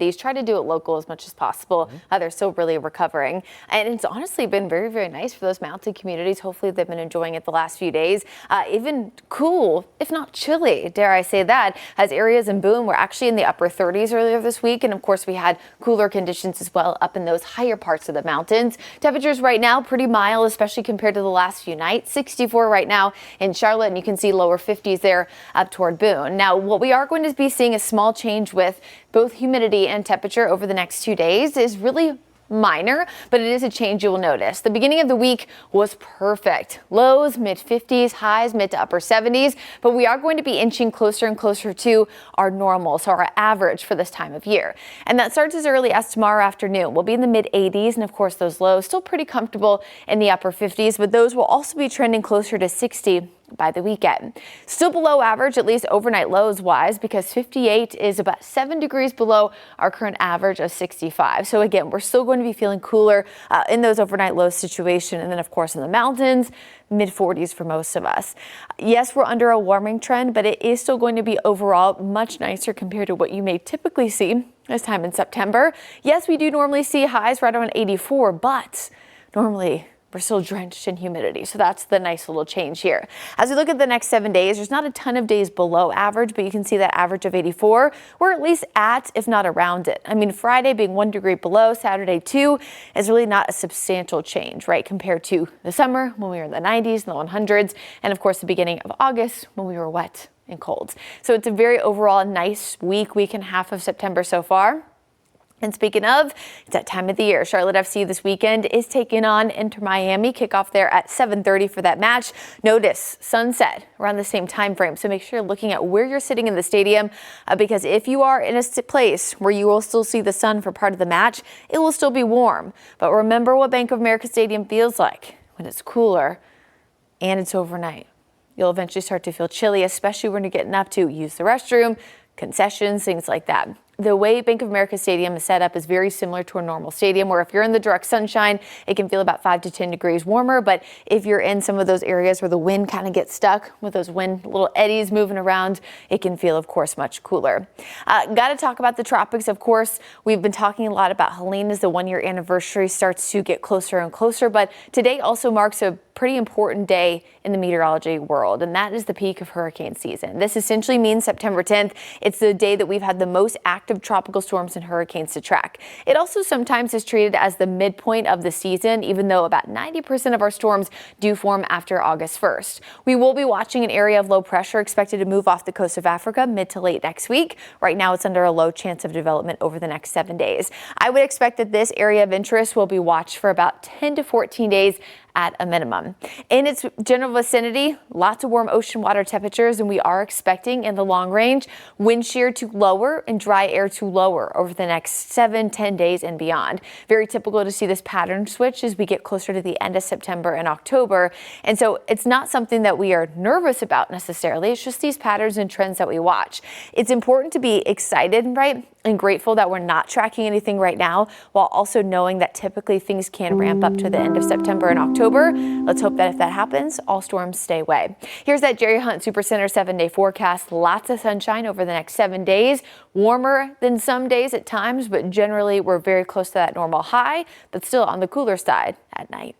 Try to do it local as much as possible. They're still really recovering. And it's honestly been very, very nice for those mountain communities. Hopefully they've been enjoying it the last few days. Even cool, if not chilly, dare I say that, as areas in Boone were actually in the upper 30s earlier this week. And of course, we had cooler conditions as well up in those higher parts of the mountains. Temperatures right now pretty mild, especially compared to the last few nights. 64 right now in Charlotte, and you can see lower 50s there up toward Boone. Now, what we are going to be seeing a small change with both humidity and temperature over the next 2 days is really minor, but it is a change you will notice. The beginning of the week was perfect. Lows mid 50s, highs mid to upper 70s, but we are going to be inching closer and closer to our normal, so our average for this time of year. And that starts as early as tomorrow afternoon. We'll be in the mid 80s, and of course those lows still pretty comfortable in the upper 50s, but those will also be trending closer to 60 by the weekend. Still below average, at least overnight lows wise, because 58 is about 7 degrees below our current average of 65. So again, we're still going to be feeling cooler in those overnight lows situation. And then of course in the mountains, mid 40s for most of us. Yes, we're under a warming trend, but it is still going to be overall much nicer compared to what you may typically see this time in September. Yes, we do normally see highs right around 84, but normally we're still drenched in humidity. So that's the nice little change here. As we look at the next 7 days, there's not a ton of days below average, but you can see that average of 84. We're at least at, if not around it. I mean, Friday being 1 degree below, Saturday 2 is really not a substantial change, right? Compared to the summer when we were in the 90s and the 100s. And of course, the beginning of August when we were wet and cold. So it's a very overall nice week and a half of September so far. And speaking of, it's that time of the year. Charlotte FC this weekend is taking on Inter Miami. Kickoff there at 7:30 for that match. Notice sunset around the same time frame. So make sure you're looking at where you're sitting in the stadium because if you are in a place where you will still see the sun for part of the match, it will still be warm. But remember what Bank of America Stadium feels like when it's cooler and it's overnight. You'll eventually start to feel chilly, especially when you're getting up to use the restroom, concessions, things like that. The way Bank of America Stadium is set up is very similar to a normal stadium where if you're in the direct sunshine, it can feel about 5 to 10 degrees warmer. But if you're in some of those areas where the wind kind of gets stuck with those wind little eddies moving around, it can feel, of course, much cooler. Got to talk about the tropics, of course. We've been talking a lot about Helene as the 1-year anniversary starts to get closer and closer. But today also marks a pretty important day in the meteorology world, and that is the peak of hurricane season. This essentially means September 10th. It's the day that we've had the most active tropical storms and hurricanes to track. It also sometimes is treated as the midpoint of the season, even though about 90% of our storms do form after August 1st. We will be watching an area of low pressure expected to move off the coast of Africa mid to late next week. Right now, it's under a low chance of development over the next 7 days. I would expect that this area of interest will be watched for about 10 to 14 days at a minimum. In its general vicinity, lots of warm ocean water temperatures, and we are expecting in the long range wind shear to lower and dry air to lower over the next 7-10 days and beyond. Very typical to see this pattern switch as we get closer to the end of September and October. And so it's not something that we are nervous about necessarily. It's just these patterns and trends that we watch. It's important to be excited, right? And grateful that we're not tracking anything right now, while also knowing that typically things can ramp up to the end of September and October. Let's hope that if that happens, all storms stay away. Here's that Jerry Hunt Supercenter 7-day forecast. Lots of sunshine over the next 7 days. Warmer than some days at times, but generally we're very close to that normal high, but still on the cooler side at night.